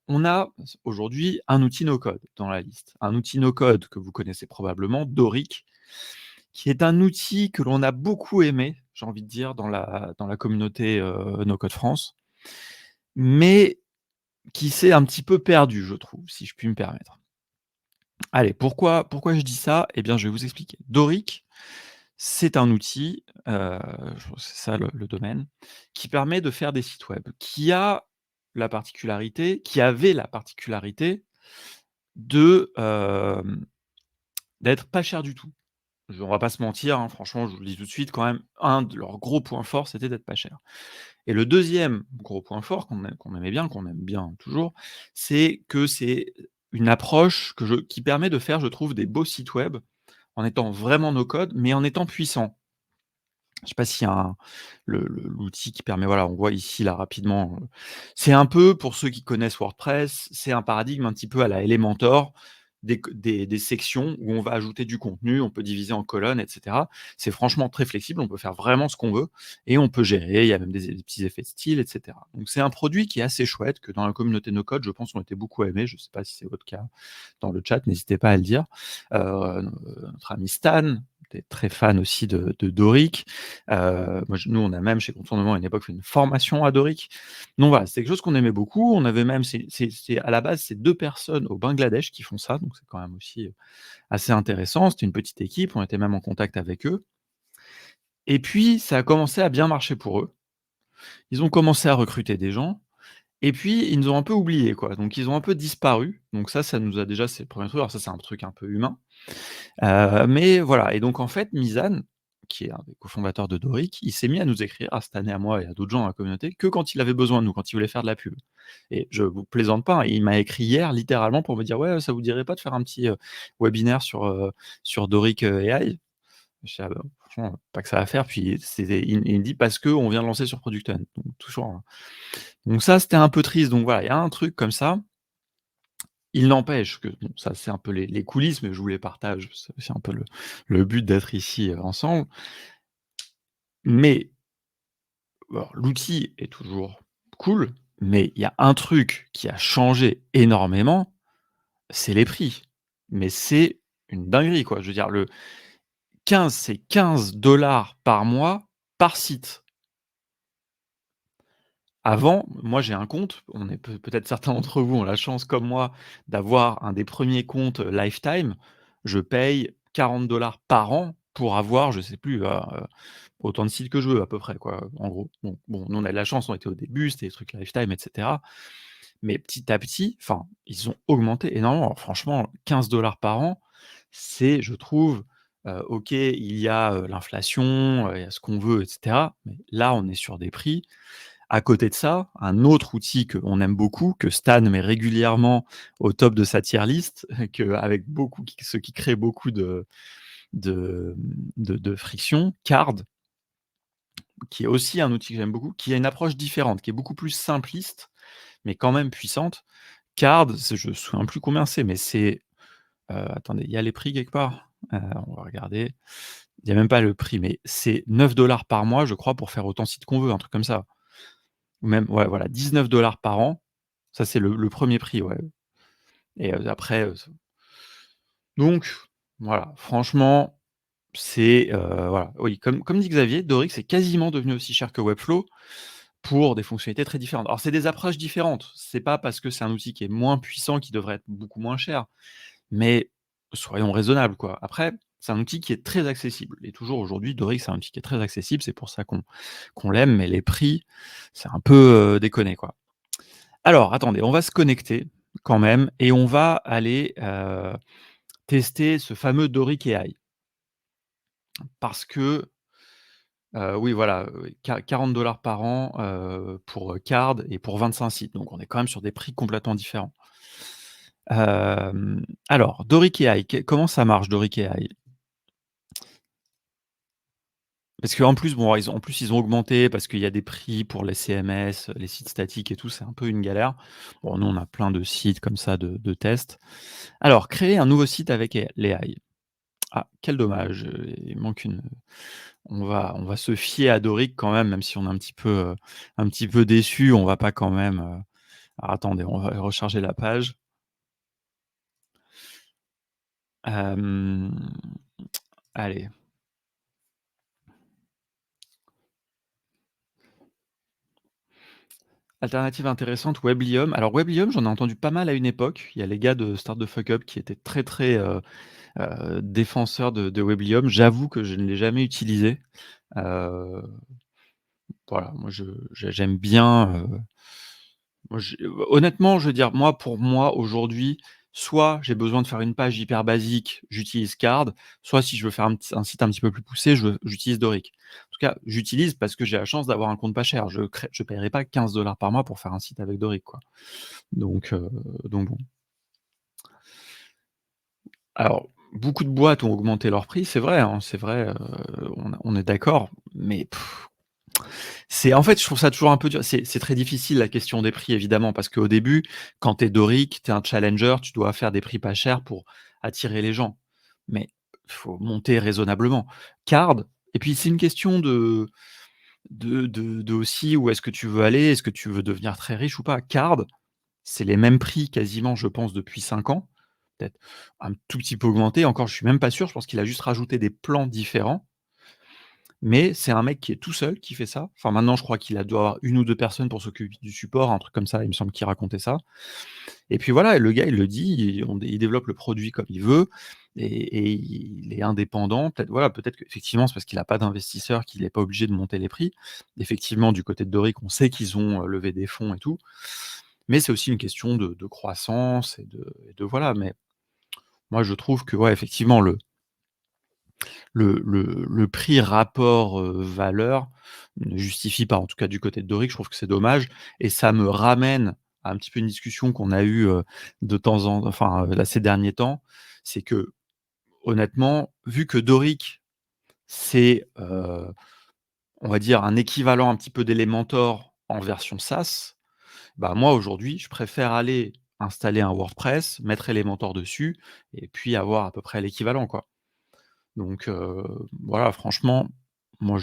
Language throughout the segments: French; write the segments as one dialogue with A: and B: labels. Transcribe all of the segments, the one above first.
A: on a aujourd'hui un outil no-code dans la liste. Un outil no-code que vous connaissez probablement, Doric, qui est un outil que l'on a beaucoup aimé, j'ai envie de dire, dans la communauté, No Code France, mais qui s'est un petit peu perdu, je trouve, si je puis me permettre. Allez, pourquoi je dis ça? Eh bien, je vais vous expliquer. Doric, c'est un outil, je c'est ça le domaine, qui permet de faire des sites web, qui avait la particularité de, d'être pas cher du tout. On va pas se mentir, hein, franchement, je vous le dis tout de suite, quand même, un de leurs gros points forts, c'était d'être pas cher. Et le deuxième gros point fort qu'on aimait bien, qu'on aime bien toujours, c'est que c'est une approche qui permet de faire, je trouve, des beaux sites web en étant vraiment no code, mais en étant puissant. Je sais pas s'il y a l'outil qui permet, voilà, on voit ici là rapidement, c'est un peu pour ceux qui connaissent WordPress, c'est un paradigme un petit peu à la Elementor, des sections où on va ajouter du contenu, on peut diviser en colonnes, et cetera. C'est franchement très flexible, on peut faire vraiment ce qu'on veut et on peut gérer, il y a même des petits effets de style, et cetera. Donc c'est un produit qui est assez chouette, que dans la communauté no code, je pense, ont été beaucoup aimés. Je sais pas si c'est votre cas dans le chat, n'hésitez pas à le dire. Notre ami Stan était très fan aussi de Doric. Nous, on a même chez Contournement à une époque fait une formation à Doric. Donc voilà, c'est quelque chose qu'on aimait beaucoup. On avait même, à la base, c'est 2 personnes au Bangladesh qui font ça, donc c'est quand même aussi assez intéressant. C'était une petite équipe, on était même en contact avec eux. Et puis, ça a commencé à bien marcher pour eux. Ils ont commencé à recruter des gens. Et puis, ils nous ont un peu oubliés, quoi. Donc, ils ont un peu disparu. Donc ça nous a déjà, c'est le premier truc. Alors ça, c'est un truc un peu humain. Mais voilà, et donc en fait, Mizan, qui est un des cofondateurs de Doric, il s'est mis à nous écrire, à Stan et à moi et à d'autres gens dans la communauté, que quand il avait besoin de nous, quand il voulait faire de la pub. Et je vous plaisante pas, hein, il m'a écrit hier littéralement pour me dire: «Ouais, ça vous dirait pas de faire un petit, webinaire sur Doric, AI?» Je dis: «Ah bah, franchement, pas que ça à faire». Puis il me dit: «Parce qu'on vient de lancer sur Product Hunt». Donc toujours, hein. Donc ça, c'était un peu triste. Donc voilà, il y a un truc comme ça. Il n'empêche que, bon, ça c'est un peu les coulisses, mais je vous les partage, c'est aussi un peu le but d'être ici, ensemble. Mais, alors l'outil est toujours cool, mais il y a un truc qui a changé énormément, c'est les prix. Mais c'est une dinguerie, quoi. Je veux dire, c'est 15 $ par mois, par site. Avant, moi j'ai un compte, on est peut-être certains d'entre vous ont la chance comme moi d'avoir un des premiers comptes, Lifetime. Je paye 40 $ par an pour avoir, je sais plus, autant de sites que je veux à peu près, quoi, en gros. Bon, nous on a de la chance, on était au début, c'était des trucs Lifetime, et cetera. Mais petit à petit, enfin, ils ont augmenté énormément. Alors franchement, 15 $ par an, c'est, je trouve, OK, il y a, l'inflation, il y a ce qu'on veut, et cetera. Mais là, on est sur des prix. À côté de ça, un autre outil qu'on aime beaucoup, que Stan met régulièrement au top de sa tier list, avec beaucoup ce qui crée beaucoup de, de friction, Card, qui est aussi un outil que j'aime beaucoup, qui a une approche différente, qui est beaucoup plus simpliste, mais quand même puissante. Card, je ne me souviens plus combien c'est, mais c'est, attendez, il y a les prix quelque part? On va regarder. Il y a même pas le prix, mais c'est 9 $ par mois, je crois, pour faire autant de sites qu'on veut, un truc comme ça. Ou même, ouais, voilà, 19 $ par an. Ça, c'est le 1er prix, ouais, et après, donc voilà, franchement, c'est, voilà, oui, comme dit Xavier, Doric, c'est quasiment devenu aussi cher que Webflow pour des fonctionnalités très différentes. Alors, c'est des approches différentes. C'est pas parce que c'est un outil qui est moins puissant qu'il devrait être beaucoup moins cher, mais soyons raisonnables, quoi. Après, c'est un outil qui est très accessible et toujours aujourd'hui, Doric, c'est un outil qui est très accessible, c'est pour ça qu'on l'aime, mais les prix, c'est un peu, déconné, quoi. Alors attendez, on va se connecter quand même et on va aller, tester ce fameux Doric AI. Parce que, oui voilà, 40 $ par an, pour, Card et pour 25 sites. Donc on est quand même sur des prix complètement différents. Alors Doric AI, comment ça marche Doric AI? Parce qu'en plus, bon, ils ont augmenté parce qu'il y a des prix pour les CMS, les sites statiques et tout, c'est un peu une galère. Bon, nous, on a plein de sites comme ça de tests. Alors, créer un nouveau site avec l'AI. Ah, quel dommage, il manque une, on va se fier à Doric quand même si on est un petit peu déçu, on va pas quand même, Alors attendez, on va recharger la page. Hem, allez, alternative intéressante, Weblium. Alors Weblium, j'en ai entendu pas mal à une époque. Il y a les gars de Start the Fuck Up qui étaient très, très, défenseurs de Weblium. J'avoue que je ne l'ai jamais utilisé. Heu, voilà, moi j'aime bien, moi j'ai honnêtement, je veux dire, moi, pour moi, aujourd'hui, soit j'ai besoin de faire une page hyper basique, j'utilise Card, soit si je veux faire un site un petit peu plus poussé, j'utilise Doric. En tout cas, j'utilise parce que j'ai la chance d'avoir un compte pas cher. Je paierai pas 15 par mois pour faire un site avec Doric, quoi. Donc heu, donc bon. Alors, beaucoup de boîtes ont augmenté leur prix, c'est vrai, hein, c'est vrai, on est d'accord, mais c'est en fait, je trouve ça toujours un peu dur. C'est très difficile la question des prix évidemment, parce qu'au début, quand tu es Doric, tu es un challenger, tu dois faire des prix pas chers pour attirer les gens. Mais faut monter raisonnablement. Card et puis c'est une question de aussi où est-ce que tu veux aller? Est-ce que tu veux devenir très riche ou pas? Card, c'est les mêmes prix quasiment, je pense, depuis 5 ans. Peut-être un tout petit peu augmenté. Encore, je suis même pas sûr, je pense qu'il a juste rajouté des plans différents. Mais c'est un mec qui est tout seul qui fait ça. Enfin, maintenant, je crois qu'il doit avoir 1 ou 2 personnes pour s'occuper du support, un truc comme ça, il me semble qu'il racontait ça. Et puis voilà, et le gars, il le dit, il développe le produit comme il veut et il est indépendant. Peut-être voilà, peut-être qu'effectivement, c'est parce qu'il a pas d'investisseurs qu'il est pas obligé de monter les prix. Effectivement, du côté de Doric, on sait qu'ils ont, levé des fonds et tout, mais c'est aussi une question de croissance et de voilà, mais moi, je trouve que, ouais, effectivement, le prix rapport, valeur ne justifie pas, en tout cas du côté de Doric, je trouve que c'est dommage et ça me ramène à un petit peu une discussion qu'on a eue, de temps en enfin, là, ces derniers temps. C'est que honnêtement, vu que Doric, c'est, on va dire un équivalent un petit peu d'Elementor en version SaaS, bah, moi aujourd'hui, je préfère aller installer un WordPress, mettre Elementor dessus et puis avoir à peu près l'équivalent, quoi. Donc voilà, franchement, moi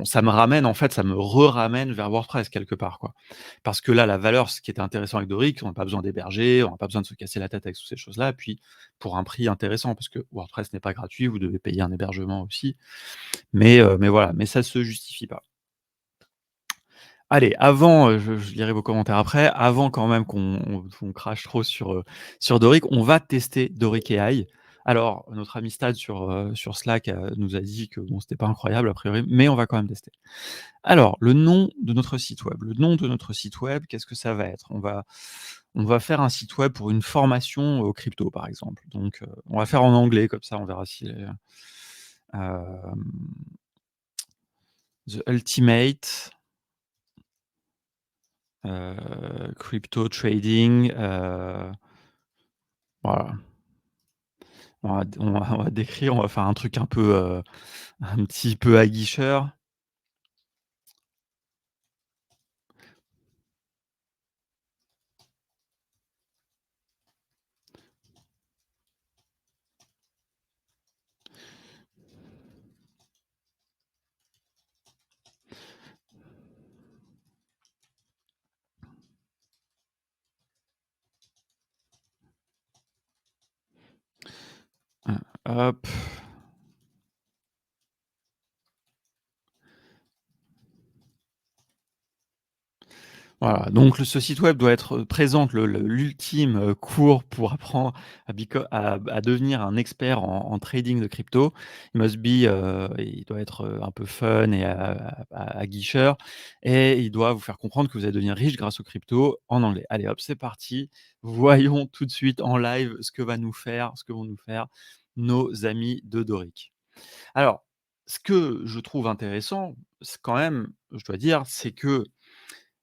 A: ça me ramène en fait, ça me ramène vers WordPress quelque part, quoi. Parce que là, la valeur, ce qui était intéressant avec Doric, on n'a pas besoin d'héberger, on n'a pas besoin de se casser la tête avec toutes ces choses-là, et puis pour un prix intéressant, parce que WordPress n'est pas gratuit, vous devez payer un hébergement aussi. Mais voilà, mais ça se justifie pas. Allez, avant, je lirai vos commentaires après. Avant quand même qu'on crache trop sur Doric, on va tester Doric AI. Alors, notre ami Stad sur Slack, nous a dit que bon, c'était pas incroyable a priori, mais on va quand même tester. Alors, le nom de notre site web. Le nom de notre site web, qu'est-ce que ça va être? On va faire un site web pour une formation aux crypto, par exemple. Donc, on va faire en anglais, comme ça on verra si The Ultimate crypto trading, voilà. On va décrire, on va faire un truc un peu, un petit peu aguicheur. Hop. Voilà, donc ce site web doit être, présente l'ultime, cours pour apprendre à devenir un expert en trading de crypto. Il doit être, un peu fun et aguicheur et il doit vous faire comprendre que vous allez devenir riche grâce aux cryptos en anglais. Allez hop, c'est parti. Voyons tout de suite en live ce que vont nous faire nos amis de Doric. Alors, ce que je trouve intéressant, c'est quand même, je dois dire, c'est que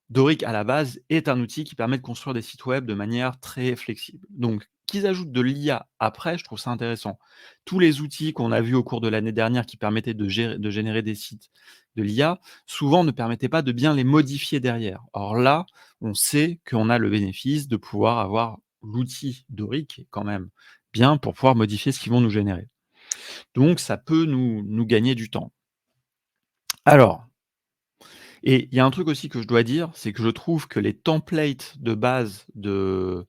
A: Doric, à la base, est un outil qui permet de construire des sites web de manière très flexible. Donc, qu'ils ajoutent de l'IA après, je trouve ça intéressant. Tous les outils qu'on a vus au cours de l'année dernière qui permettaient de générer des sites de l'IA, souvent ne permettaient pas de bien les modifier derrière. Or là, on sait qu'on a le bénéfice de pouvoir avoir l'outil Doric quand même bien pour pouvoir modifier ce qu'ils vont nous générer. Donc ça peut nous gagner du temps. Alors, Et il y a un truc aussi que je dois dire, c'est que je trouve que les templates de base de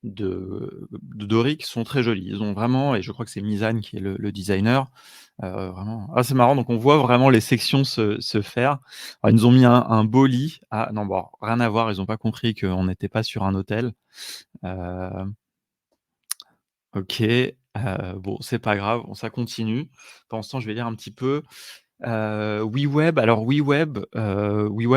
A: Doric sont très jolis. Ils ont vraiment, et je crois que c'est Mizan qui est le designer, vraiment c'est marrant, donc on voit vraiment les sections se faire. Alors ils nous ont mis un beau lit. Ah non, bon, rien à voir, ils ont pas compris qu'on n'était pas sur un hôtel. Heu, OK, bon, c'est pas grave, bon, ça continue. Pendant ce temps, je vais lire un petit peu. WeWeb, alors WeWeb,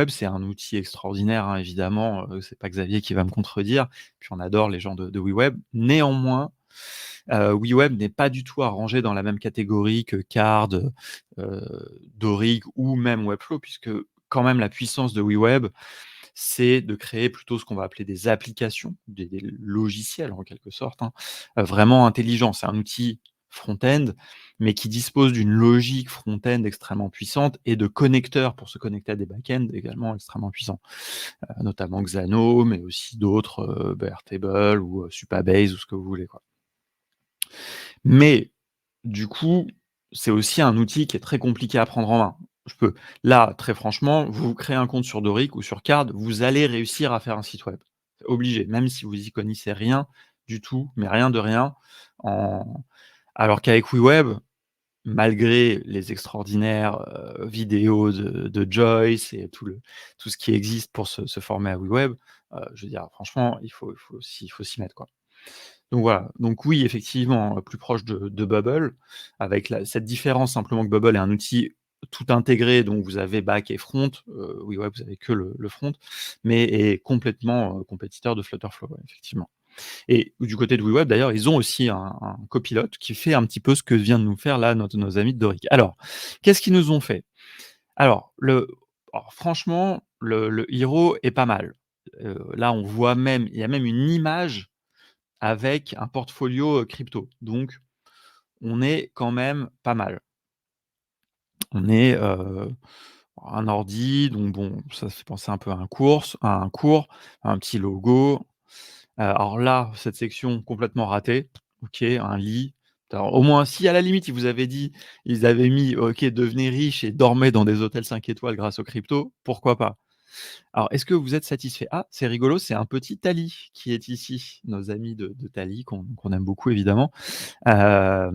A: c'est un outil extraordinaire, hein, évidemment, c'est pas Xavier qui va me contredire, puis on adore les gens de WeWeb. Néanmoins, WeWeb n'est pas du tout à ranger dans la même catégorie que Card, Doric ou même Webflow, puisque quand même la puissance de WeWeb, c'est de créer plutôt ce qu'on va appeler des applications, des logiciels en quelque sorte, hein, vraiment intelligents. C'est un outil front-end, mais qui dispose d'une logique front-end extrêmement puissante et de connecteurs pour se connecter à des back-ends également extrêmement puissants, notamment Xano, mais aussi d'autres, Airtable ou, Supabase ou ce que vous voulez, quoi. Mais du coup, c'est aussi un outil qui est très compliqué à prendre en main. Je peux Là, très franchement, vous créez un compte sur Doric ou sur Card, vous allez réussir à faire un site web. C'est obligé, même si vous y connaissez rien du tout, mais rien de rien, en alors qu'avec WeWeb, malgré les extraordinaires, vidéos de Joyce et tout ce qui existe pour se former à WeWeb, je veux dire franchement, il faut s'y mettre, quoi. Donc voilà, donc oui, effectivement, plus proche de Bubble, avec cette différence simplement que Bubble est un outil tout intégré, donc vous avez back et front, oui, ouais, vous avez que le front, mais est complètement, compétiteur de Flutterflow, ouais, effectivement. Et du côté de WeWeb d'ailleurs, ils ont aussi un copilote qui fait un petit peu ce que vient de nous faire là nos amis de Doric. Alors, qu'est-ce qu'ils nous ont fait? Alors franchement, le Hero est pas mal. Là, on voit même il y a même une image avec un portfolio, crypto. Donc on est quand même pas mal. On est, un ordi, donc bon, ça fait penser un peu à un cours, un petit logo. Alors là, cette section complètement ratée. OK, un lit. Alors au moins, si à la limite, ils avaient mis: «OK, devenez riche et dormez dans des hôtels 5 étoiles grâce aux cryptos», pourquoi pas? Alors, est-ce que vous êtes satisfait? Ah, c'est rigolo, c'est un petit Tally qui est ici, nos amis de Tally qu'on aime beaucoup évidemment. Ça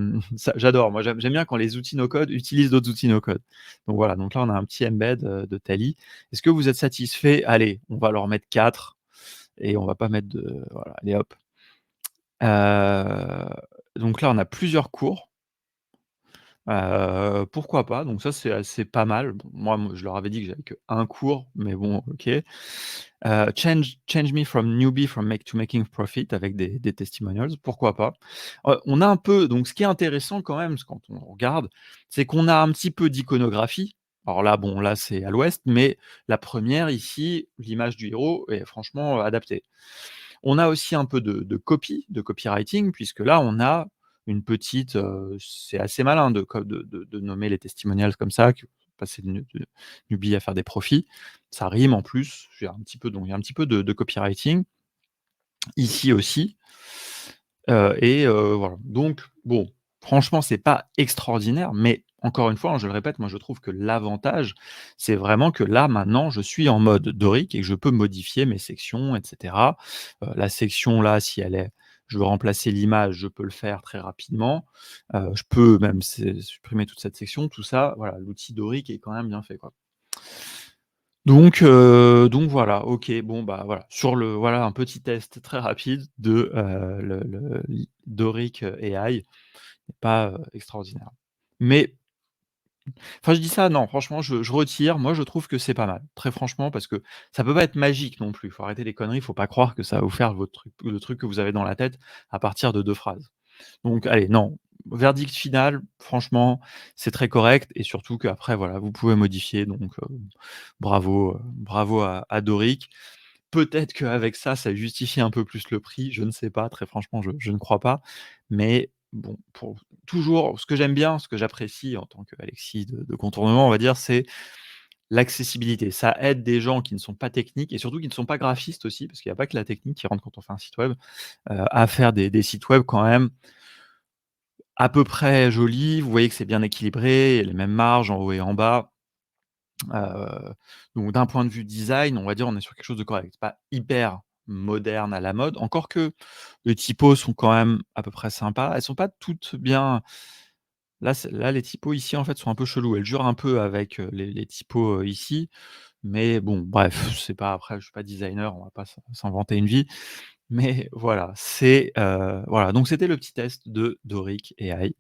A: j'adore, moi j'aime bien quand les outils no code utilisent d'autres outils no code. Donc voilà, donc là on a un petit embed, de Tally. Est-ce que vous êtes satisfait? Allez, on va leur mettre 4 et on va pas mettre de voilà, allez hop. Heu, donc là on a plusieurs cours, pourquoi pas? Donc ça c'est pas mal. Bon moi je leur avais dit que j'avais qu'1 cours, mais bon OK. Change me from newbie from make to making profit avec des testimonials, pourquoi pas? On a un peu donc ce qui est intéressant quand même, quand on regarde, c'est qu'on a un petit peu d'iconographie. Alors là, bon, là, c'est à l'ouest, mais la première ici, l'image du héros est franchement, adaptée. On a aussi un peu de copy, de copywriting, puisque là, on a une petite, c'est assez malin de nommer les testimonials comme ça, que passer de newbie à faire des profits. Ça rime en plus, il y a un petit peu de copywriting, ici aussi, voilà. Donc bon, franchement, c'est pas extraordinaire, mais encore une fois, hein, je le répète, moi je trouve que l'avantage, c'est vraiment que là, maintenant, je suis en mode Doric et que je peux modifier mes sections et cetera. La section là, si elle est je veux remplacer l'image, je peux le faire très rapidement. Je peux même supprimer toute cette section, tout ça, voilà, l'outil Doric est quand même bien fait, quoi. Donc voilà, OK, bon, bah, voilà, voilà un petit test très rapide de, le Doric, AI, pas, extraordinaire. Mais enfin, je dis ça, non, franchement, je retire. Moi, je trouve que c'est pas mal, très franchement, parce que ça peut pas être magique non plus. Il faut arrêter les conneries, il faut pas croire que ça va vous faire votre truc le truc que vous avez dans la tête à partir de 2 phrases. Donc allez, non, verdict final, franchement, c'est très correct et surtout qu'après, voilà, vous pouvez modifier donc bravo à Doric. Peut-être qu'avec ça, ça justifie un peu plus le prix, je ne sais pas, très franchement, je ne crois pas. Mais bon, pour toujours ce que j'aime bien, ce que j'apprécie en tant qu'Alexis de contournement, on va dire, c'est l'accessibilité. Ça aide des gens qui ne sont pas techniques et surtout qui ne sont pas graphistes aussi, parce qu'il y a pas que la technique qui rentre quand on fait un site web, à faire des sites web quand même à peu près jolis. Vous voyez que c'est bien équilibré, il y a les mêmes marges en haut et en bas. Heu, donc d'un point de vue design, on va dire, on est sur quelque chose de correct. Pas hyper moderne à la mode, encore que les typos sont quand même à peu près sympas. Elles sont pas toutes bien. Là, les typos ici, en fait, sont un peu chelous. Elles jurent un peu avec, les typos, ici, mais bon, bref, c'est pas après je suis pas designer, on va pas s'inventer une vie. Mais voilà, voilà, donc c'était le petit test de Doric AI.